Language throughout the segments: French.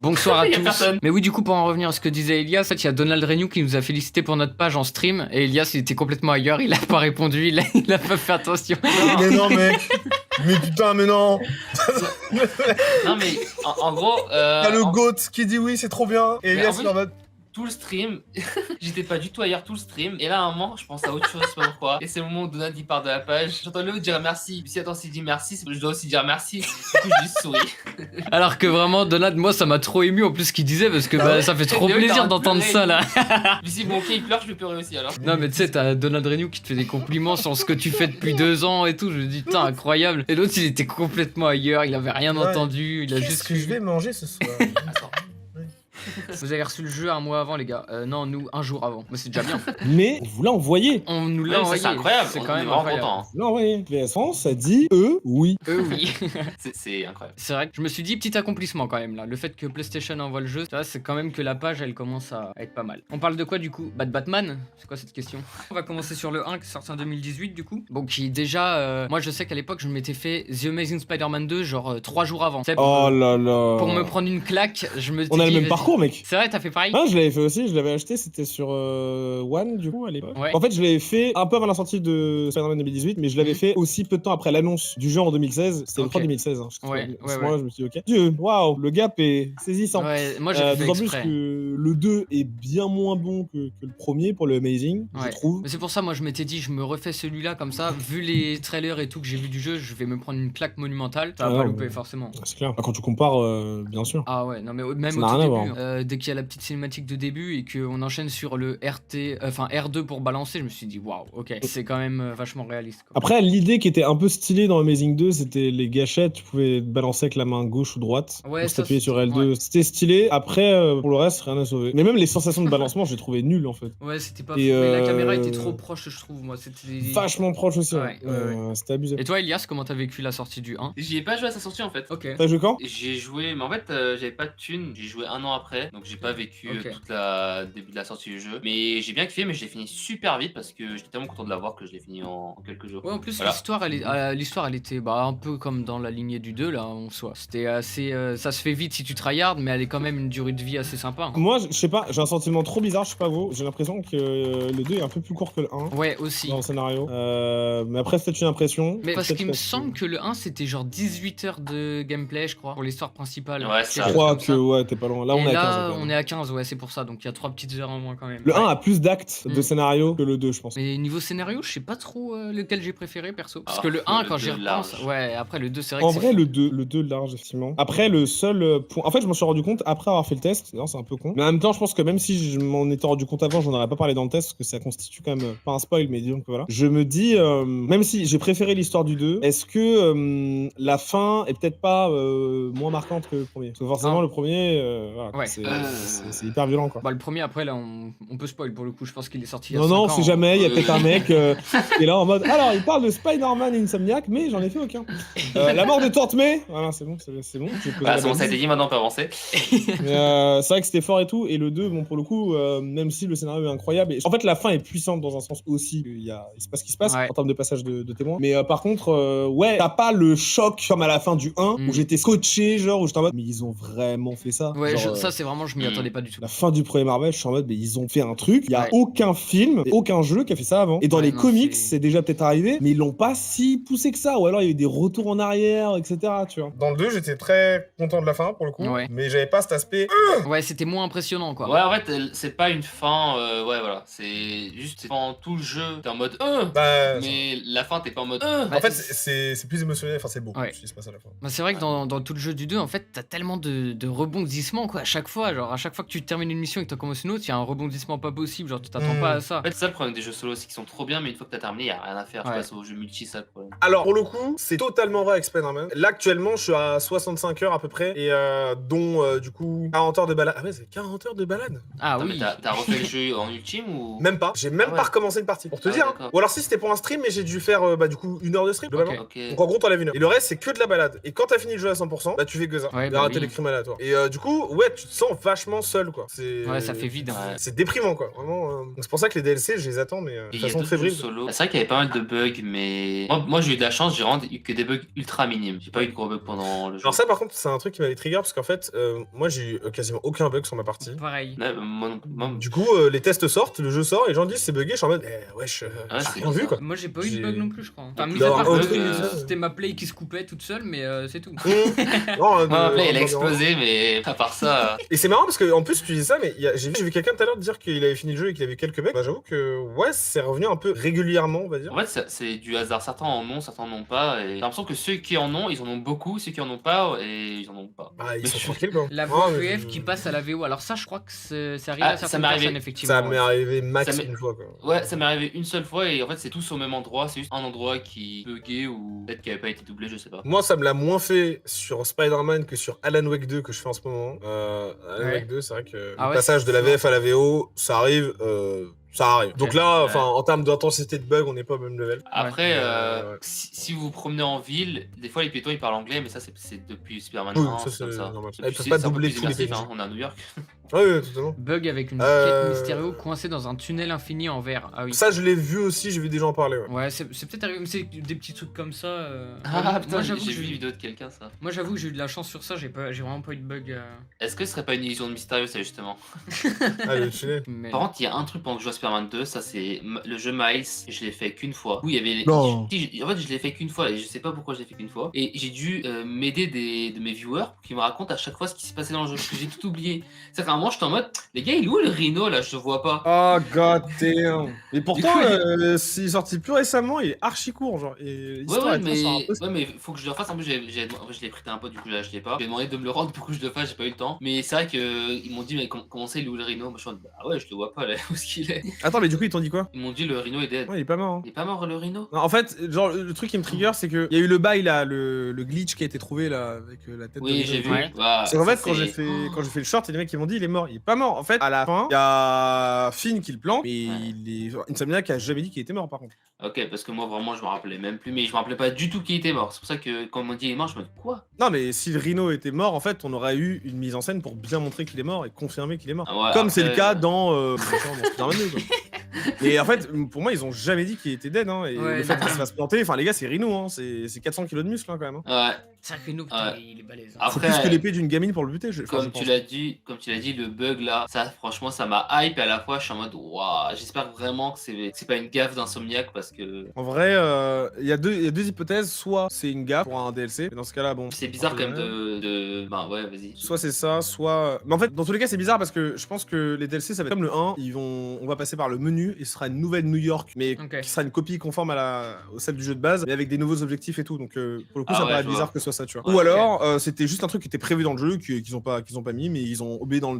Bonsoir à Y a tous. personne. Mais oui, du coup, pour en revenir à ce que disait Elias, en fait, il y a Donald Renew qui nous a félicité pour notre page en stream. Et Elias, il était complètement ailleurs, il a pas répondu, il a pas fait attention. Mais non, mec. Mais putain, mais non. Non, mais en gros. T'as le GOAT qui dit oui, c'est trop bien. Et Mais Elias, en fait, il est en mode. tout le stream, j'étais pas du tout ailleurs tout le stream. Et là, à un moment, je pense à autre chose, je sais pas pourquoi. Et c'est le moment où Donald il part de la page. J'entends l'autre dire merci. Puis si attends, s'il dit merci, je dois aussi dire merci. Du coup, je juste souris. Alors que vraiment, Donald, moi, ça m'a trop ému en plus ce qu'il disait parce que Ah bah, ouais. ça fait trop Et lui, plaisir t'as d'entendre pleuré. ça là. Puis si bon, ok, il pleure, je vais pleurer aussi alors. Non, mais tu sais, t'as Donald Renew qui te fait des compliments sur ce que tu fais depuis 2 ans et tout. Je me dis, putain, incroyable. Et l'autre, il était complètement ailleurs, il avait rien Ouais. entendu, il a Qu'est-ce juste que je vais manger ce soir? Attends. Vous avez reçu le jeu un mois avant, les gars. Non, nous, un jour avant. Mais c'est déjà bien. Mais vous l'a envoyé. On nous Ouais, l'a ça, envoyé. c'est incroyable. C'est On quand est même vraiment incroyable. content. Vous l'a envoyé. PS France, ça dit oui. Oui. C'est incroyable. C'est vrai que je me suis dit petit accomplissement quand même là. Le fait que PlayStation envoie le jeu, ça c'est quand même que la page elle commence à être pas mal. On parle de quoi du coup? Bah de Batman? C'est quoi cette question? On va commencer sur le 1 qui est sorti en 2018 du coup. Bon qui est déjà... moi je sais qu'à l'époque je m'étais fait The Amazing Spider-Man 2 genre 3 jours avant. Tu sais, Oh là là. pour me prendre une claque, je me On a le dit, même vas-y. parcours, mec. C'est vrai, t'as fait pareil? Ah, je l'avais fait aussi, je l'avais acheté, c'était sur One du coup à l'époque. Ouais. En fait, je l'avais fait un peu avant la sortie de Spider-Man 2018, mais je l'avais Mhm. fait aussi peu de temps après l'annonce du jeu en 2016. C'était le Ok. 3 2016. Hein, Ouais, à ouais, ce moment-là, ouais. je me suis dit, ok. Dieu, waouh, le gap est saisissant. Ouais, moi j'ai fait D'autant plus exprès. que le 2 est bien moins bon que le premier pour le Amazing, je Ouais. trouve. Mais c'est pour ça, moi je m'étais dit, je me refais celui-là comme ça. Vu les trailers et tout que j'ai vu du jeu, je vais me prendre une claque monumentale. Ça va Ah pas non, louper mais- forcément. C'est clair. Quand tu compares, bien sûr. Ah ouais, non mais même Ça au n'a tout rien à début, voir. dès qu'il y a la petite cinématique de début et qu'on enchaîne sur le RT, enfin R2 pour balancer, je me suis dit waouh, ok, c'est quand même vachement réaliste. Quoi. Après, l'idée qui était un peu stylée dans Amazing 2, c'était les gâchettes, tu pouvais te balancer avec la main gauche ou droite Ouais, pour ça, t'appuyer sur c'était- L2. ouais. C'était stylé. Après, pour le reste, rien à sauver. Mais même les sensations de balancement, j'ai trouvé nul en fait. Ouais, c'était pas. Et, Mais la caméra était trop proche, je trouve. Moi, c'était. Vachement proche aussi. Ouais, ouais. C'était abusé. Et toi, Elias, comment t'as vécu la sortie du 1? J'y ai pas joué à sa sortie en fait. Ok. T'as joué quand? J'ai joué, mais en fait, j'avais pas de thune. J'ai joué un an après, donc j'ai pas vécu Ok. toute la début de la sortie du jeu. Mais j'ai bien kiffé, mais je l'ai fini super vite parce que j'étais tellement content de l'avoir que je l'ai fini en quelques jours. Ouais, en plus, Voilà. l'histoire, elle était bah, un peu comme dans la lignée du 2, là, en soi. C'était assez. Ça se fait vite si tu tryhard, mais elle est quand même une durée de vie assez sympa. Hein. Moi, je sais pas, j'ai un sentiment trop bizarre, je sais pas vous. J'ai l'impression que le 2 est un peu plus court que le 1 Ouais, aussi. dans le scénario. Mais après, c'est peut-être une impression. Mais parce Peut-être qu'il me que- semble que le 1 c'était genre 18 heures de gameplay, je crois, pour l'histoire principale. Ouais, Quelque c'est Je ça. chose crois comme que ça. ouais, t'es pas loin. Là, Et on est à 15. là, quand même. on est à 15, ouais, c'est pour ça. Donc il y a 3 petites heures en moins quand même. Le Ouais. 1 a plus d'actes de Mm. scénario que le 2, je pense. Mais niveau scénario, je sais pas trop lequel j'ai préféré perso. Parce Ah, que le 1, le quand j'y 2 repense, large. ouais, après le 2, c'est vrai En que vrai, c'est. le 2 large, effectivement. Après, le seul point. En fait, je m'en suis rendu compte après avoir fait le test. Non, c'est un peu con. Mais en même temps, je pense que même si je m'en étais rendu compte avant, j'en aurais pas parlé dans le test, parce que ça constitue quand même pas un spoil, mais disons que voilà. Je me dis, même si j'ai préféré l'histoire du 2, est-ce que la fin est peut-être pas moins marquante que le premier? Parce que forcément, Ah. le premier, voilà, Ouais. c'est hyper violent, quoi. Bah, le premier, après, là, on peut spoil pour le coup. Je pense qu'il est sorti il y a Non, 5 non, on ans. sait jamais. Il y a Oui, peut-être oui. un mec qui est là en mode. Alors, il parle de Spider-Man et Insomniac, mais j'en ai fait aucun. La mort de Tante May. Voilà, c'est bon, c'est bon. j'ai posé Bah, la c'est bon, ça a valise. été dit, maintenant on peut avancer. Mais, c'est vrai que c'était fort et tout. Et le 2, bon, pour le coup, même si le scénario est incroyable. En fait, la fin est puissante dans un sens aussi. Il se passe ce qui se passe Ouais. en termes de passage de témoins. Mais par contre, ouais, t'as pas le choc comme à la fin du 1 Mm. où j'étais scotché, genre, où j'étais en mode. Mais ils ont vraiment fait ça. Ouais, Genre, ça, c'est vraiment, je m'y Mm. attendais pas du tout. la fin du premier Marvel, je suis en mode, mais ils ont fait un truc. Il y a Ouais. aucun film, et aucun jeu qui a fait ça avant. Et dans Ouais, les non, comics, c'est- c'est déjà peut-être arrivé, mais ils l'ont pas si poussé que ça. Ou alors il y a eu des retours en arrière, etc. Tu vois. Dans le 2, j'étais très content de la fin pour le coup. Ouais. Mais j'avais pas cet aspect. Ouais, c'était moins impressionnant, quoi. Ouais, en fait, c'est pas une fin. Ouais, voilà. C'est juste pendant tout le jeu, t'es en mode. Bah, Mais la fin, t'es pas en mode. en fait, c'est plus émotionnel. Enfin, c'est beau. Ouais. Ce qui se passe à la fin. Bah, c'est vrai que dans tout le jeu du 2, en fait, t'as tellement de rebondissements, quoi, à chaque fois. Genre, à chaque fois que tu termines une mission et que t'en commences une autre, il y a un rebondissement pas possible. Genre, tu t'attends Mm. pas à ça. En fait, c'est ça le problème des jeux solo aussi qui sont trop bien, mais une fois que t'as terminé, y a rien à faire. Tu Ouais. passes aux jeux multi, ça le problème. Alors, pour le coup, c'est totalement vrai avec Spider-Man. Là, actuellement, je suis à 65 heures à peu près. Et dont, du coup, 40 heures de balade. Ah ouais, c'est 40 heures de balade. Ah Attends, oui. mais t'as refait le jeu en ultime ou. Même pas. J'ai même Ah ouais. pas recommencé une partie. Pour te Ah ouais, dire. Hein. d'accord. Ou alors, si c'était pour un stream, mais j'ai dû faire, du coup, 1 heure de stream, globalement. Ok. Ok. Donc en gros t'enlèves 1 heure. Et le reste c'est que de la balade. Et quand t'as fini le jeu à 100%, bah tu fais que ça. Ouais, Et bah arrêter oui. les crimes aléatoires. Et du coup, ouais, sens vachement seul, quoi. Ouais, ça fait vide. Ouais. C'est déprimant, quoi. Vraiment. Donc c'est pour ça que les DLC, je les attends, mais Et de il y a façon d'autres jeux fébrile. solo. C'est vrai qu'il y avait pas mal de bugs, mais moi j'ai eu de la chance, j'ai vraiment eu que des bugs ultra minimes. J'ai pas eu de gros bugs pendant le jeu. Alors ça, par contre, c'est un truc qui m'avait trigger parce qu'en fait, moi, j'ai eu quasiment aucun bug sur ma partie. Pareil. Ouais, moi, Du coup, les tests sortent, le jeu sort, et les gens disent c'est bugué. Je suis en mode, wesh, Ouais, j'ai c'est rien vu, bizarre. quoi. Moi j'ai pas eu de J'ai- bug non plus, je crois. Enfin, mis Non, à part autre que chose. c'était ma play qui se coupait toute seule, mais c'est tout. Non, Ma play, elle a non, explosé, mais à part ça. Et c'est marrant parce que en plus tu dis ça, mais j'ai vu quelqu'un tout à l'heure dire qu'il avait fini le jeu et qu'il avait quelques bugs. Bah, j'avoue que ouais, c'est revenu un peu régulièrement, on va dire. En fait, c'est du hasard. Certains en ont, certains n'en ont pas. Et j'ai l'impression que ceux qui en ont, ils en ont beaucoup. Ceux qui en ont pas, et ils en ont pas. Bah, ils sont tranquilles, quoi. La voix Ouais, mais VF qui passe à la VO. Alors ça, je crois que ça arrive Ah, à ça certaines m'est arrivé. personnes, effectivement. ça m'est arrivé max Ça m'est- une fois, quoi. Ouais, ça m'est arrivé une seule fois et en fait c'est tous au même endroit, c'est juste un endroit qui buguait ou peut-être qui avait pas été doublé, je sais pas. Moi, ça me l'a moins fait sur Spider-Man que sur Alan Wake 2 que je fais en ce moment. Alan Ouais. Wake 2, c'est vrai que Ah le ouais, passage c'est de la sûr. VF à la VO, ça arrive. Ça arrive. Ok. Donc là, Ouais. enfin, en termes d'intensité de bug, on n'est pas au même level. Après, Ouais. si vous vous promenez en ville, des fois les piétons ils parlent anglais, mais ça c'est depuis Spider-Man Oui, 1, ça, c'est comme c'est ça. normal. Et Ils puis, peuvent pas c'est un peu doubler plus tous les immersif, PNJ. hein, on est à New York. Ouais, totalement. Bug avec une Euh, quête mystérieux coincée dans un tunnel infini en verre. Ah oui. Ça, je l'ai vu aussi, j'ai vu des gens en parler. Ouais. Ouais, c'est peut-être arrivé, mais c'est des petits trucs comme ça. Ah putain, moi j'ai j'avoue que vu une j'ai vidéo de quelqu'un ça. moi j'avoue que j'ai eu de la chance sur ça, j'ai vraiment pas eu de bug. Est-ce que ce serait pas une illusion de mystérieux ça justement? Ah, le tunnel. Mais... Par contre, il y a un truc pendant que je joue à Spider-Man 2, ça c'est le jeu Miles, je l'ai fait qu'une fois. Où il y avait les... Non. En fait, je l'ai fait qu'une fois et je sais pas pourquoi je l'ai fait qu'une fois. Et j'ai dû m'aider de mes viewers pour qu'ils me racontent à chaque fois ce qui s'est passé dans le jeu parce que j'ai tout oublié. C'est-à-dire qu'à un moment, j'étais en mode, les gars, il est où le rhino là? Je le vois pas. Oh god damn. Mais pourtant, coup, s'il est sorti plus récemment, il est archi court, genre. Et Ouais, l'histoire ouais, est très simple. mais faut que je le refasse. En plus, je l'ai prêté un peu, du coup, je l'ai pas. J'ai demandé de me le rendre pour que je le fasse, j'ai pas eu le temps. Mais c'est vrai qu'ils m'ont dit, mais comment c'est, il est où le rhino? Moi, je suis en mode, ah ouais, je le vois pas là, où est-ce qu'il est? Attends, mais du coup, ils t'ont dit quoi? Ils m'ont dit, le rhino est dead. Ouais, il est pas mort. Hein. Il est pas mort, le rhino? Non, en fait, genre, le truc qui me trigger, c'est qu'il y a eu le bail là, le glitch qui a été trouvé là, avec la tête de Oui, Rhino. j'ai vu. Ouais. Bah, C'est qu'en fait, ça, quand j'ai fait le short, il y a des mecs qui m'ont dit il est mort. Il est pas mort. En fait, à la fin, il y a Finn qui le planque, mais Insomniac a jamais dit qu'il était mort par contre. Ok, parce que moi, vraiment, je me rappelais même plus. Mais je me rappelais pas du tout qu'il était mort. C'est pour ça que quand on m'a dit il est mort, je me dis, quoi? Non, mais si le Rhino était mort, en fait, on aurait eu une mise en scène pour bien montrer qu'il est mort et confirmer qu'il est mort. Ah ouais, Comme c'est le après, cas dans Spider-Man 2, quoi. Et en fait, pour moi, ils ont jamais dit qu'il était dead. Hein, et Ouais, le fait non. qu'il se fasse planter, enfin, les gars, c'est Rhino. Hein, c'est 400 kilos de muscle hein, quand même. Hein. Ouais. C'est un Rhino, putain, Ouais. il est balèze. Ah, C'est Après, plus que l'épée d'une gamine pour le buter. Je Comme pense. tu l'as dit, le bug là, ça franchement ça m'a hype et à la fois je suis en mode waouh, j'espère vraiment que c'est pas une gaffe d'Insomniac parce que En vrai, il y a deux hypothèses. Soit c'est une gaffe pour un DLC. Mais dans ce cas-là, bon. c'est bizarre quand même de... Bah ouais, vas-y. Soit c'est ça, soit. Mais en fait, dans tous les cas, c'est bizarre parce que je pense que les DLC, ça va être comme le 1. On va passer par le menu et ce sera une nouvelle New York, mais Ok. qui sera une copie conforme au celle du jeu de base, mais avec des nouveaux objectifs et tout. Donc, pour le coup, Ah ça ouais, paraît je bizarre vois. que ce soit ça, tu vois. Ouais, Ou ok. alors, c'était juste un truc qui était prévu dans le jeu, qu'ils ont pas mis, mais ils ont oublié ils ont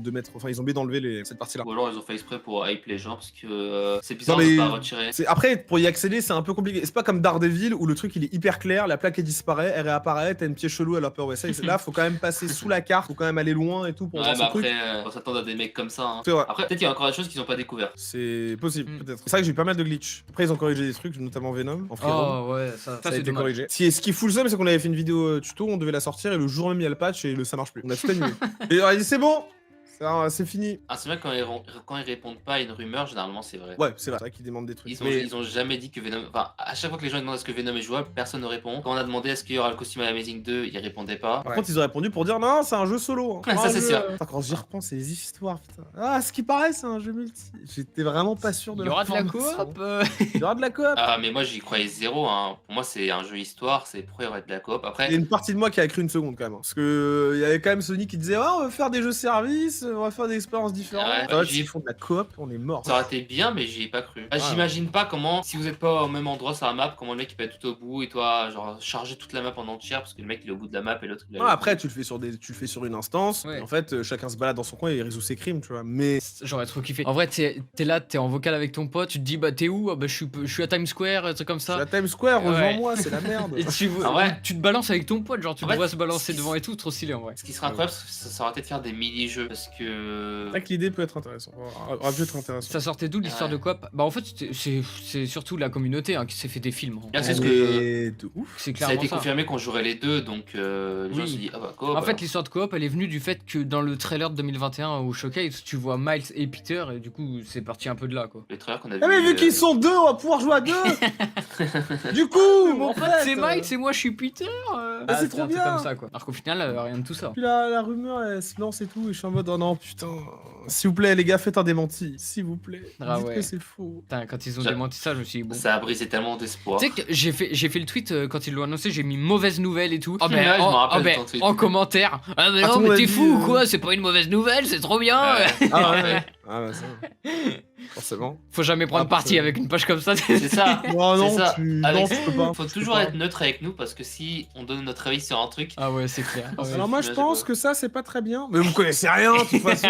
oublié d'enlever cette partie-là. Ou alors ils ont fait exprès pour hype les gens parce que c'est bizarre Non, mais- de pas retirer. Après, pour y accéder, c'est un peu compliqué. C'est pas comme Daredevil où le truc il est hyper clair, la plaque elle disparaît, elle réapparaît, t'as une pied chelou à la peur. Ouais, ça, là, faut quand même passer sous la carte, faut quand même aller loin et tout pour Ouais, voir mais ce truc. après, on s'attend à des mecs comme ça. Hein. C'est vrai. Après, peut-être qu'il y a encore des choses qu'ils ont pas découvert. C'est possible, Mm. peut-être. C'est vrai que j'ai eu pas mal de glitch. Après, ils ont corrigé des trucs, notamment Venom en freerun. Oh ouais, ça Ça a c'est été dommage. corrigé. Ce qui fout le seum, c'est qu'on avait fait une vidéo tuto, on devait la sortir et le jour même il y a le patch et ça marche plus. On a tout annulé. Et on a dit c'est bon, c'est fini. Ah, c'est vrai quand ils répondent pas à une rumeur, généralement c'est vrai. Ouais, c'est vrai qu'ils demandent des trucs. Ils ont jamais dit que Venom. Enfin, à chaque fois que les gens demandent est-ce que Venom est jouable, personne ne répond. Quand on a demandé est-ce qu'il y aura le costume à Amazing 2, ils répondaient pas. Par contre, ils ont répondu pour dire non, c'est un jeu solo. Ça, Un c'est jeu, sûr. Putain, quand j'y repense, c'est les histoires, putain. Ah, ce qui paraît, c'est un jeu multi. J'étais vraiment pas sûr de Il y aura de la formation. coop Il y aura de la coop. Ah, mais moi j'y croyais zéro. Hein. Pour moi, c'est un jeu histoire, c'est pourquoi il y aurait de la coop. Après, Il y a une partie de moi qui a cru une seconde quand même. Parce que il y avait quand même Sony qui disait on va faire des jeux services, on va faire des expériences différentes. Ouais, En fait, j'y- s'ils font de la coop, on est mort. ça aurait été bien, mais j'y ai pas cru. Ah, j'imagine pas comment, si vous êtes pas au même endroit sur la map, comment le mec il peut être tout au bout et toi, genre, charger toute la map en entière parce que le mec il est au bout de la map et l'autre il est Non, après, tu le fais sur une instance. Ouais. Et en fait, chacun se balade dans son coin et il résout ses crimes, tu vois. Mais J'aurais trop kiffé. En vrai, t'es là, t'es en vocal avec ton pote, tu te dis bah t'es où? Ah, bah je suis à Times Square, un truc comme ça. la Times Square, Ouais. rejoins-moi, c'est la merde. Et Ah ouais. tu te balances avec ton pote, genre tu En le fait, vois se balancer ce qui- devant et tout, trop stylé en vrai. Ce qui serait incroyable, ça aurait été de faire des mini-jeux. Parce que. C'est vrai que l'idée peut être intéressante. Aurait pu être intéressant. Ça sortait d'où l'histoire de coop? Bah en fait c'est surtout la communauté hein, qui s'est fait des films. Là, c'est ce Elle que. est de ouf. C'est Ça a clairement été ça. confirmé qu'on jouerait les deux, donc les gens Oui. se disent ah bah coop. En fait, l'histoire de coop, elle est venue du fait que dans le trailer de 2021 au Showcase, tu vois Miles et Peter, et du coup, c'est parti un peu de là, quoi. les trailers qu'on a Ah mais vus, vu qu'ils sont deux, on va pouvoir jouer à deux. Du coup, mon En fait, c'est Miles et moi, je suis Peter. Ah, c'est trop un truc bien. comme ça, quoi. Alors qu'au final, rien de tout ça. Puis la rumeur elle se lance et tout, et je suis en mode oh non putain, s'il vous plaît les gars faites un démenti, s'il vous plaît. Ah Dites ouais. que c'est faux. Putain, quand ils ont Ça- démenti ça, je me suis dit, bon. Ça a brisé tellement d'espoir. Tu sais que j'ai fait le tweet quand ils l'ont annoncé, j'ai mis mauvaise nouvelle et tout. Ouais, je me rappelle de ton tweet. En commentaire. Ah mais Ah, non, tout le mais monde t'es a fou dit, ou quoi? C'est pas une mauvaise nouvelle, c'est trop bien. Ah Ouais. ouais. Ah bah ça. Forcément. Faut jamais prendre Ah, parti c'est- avec une page comme ça. C'est ça. Non non, C'est ça. tu Alex, non, tu peux pas. Faut Tu peux toujours pas. être neutre avec nous parce que si on donne notre avis sur un truc, Ah ouais, c'est clair. Ah ouais. Alors moi je je sais pense pas. que ça c'est pas très bien. Mais vous connaissez rien de toute façon.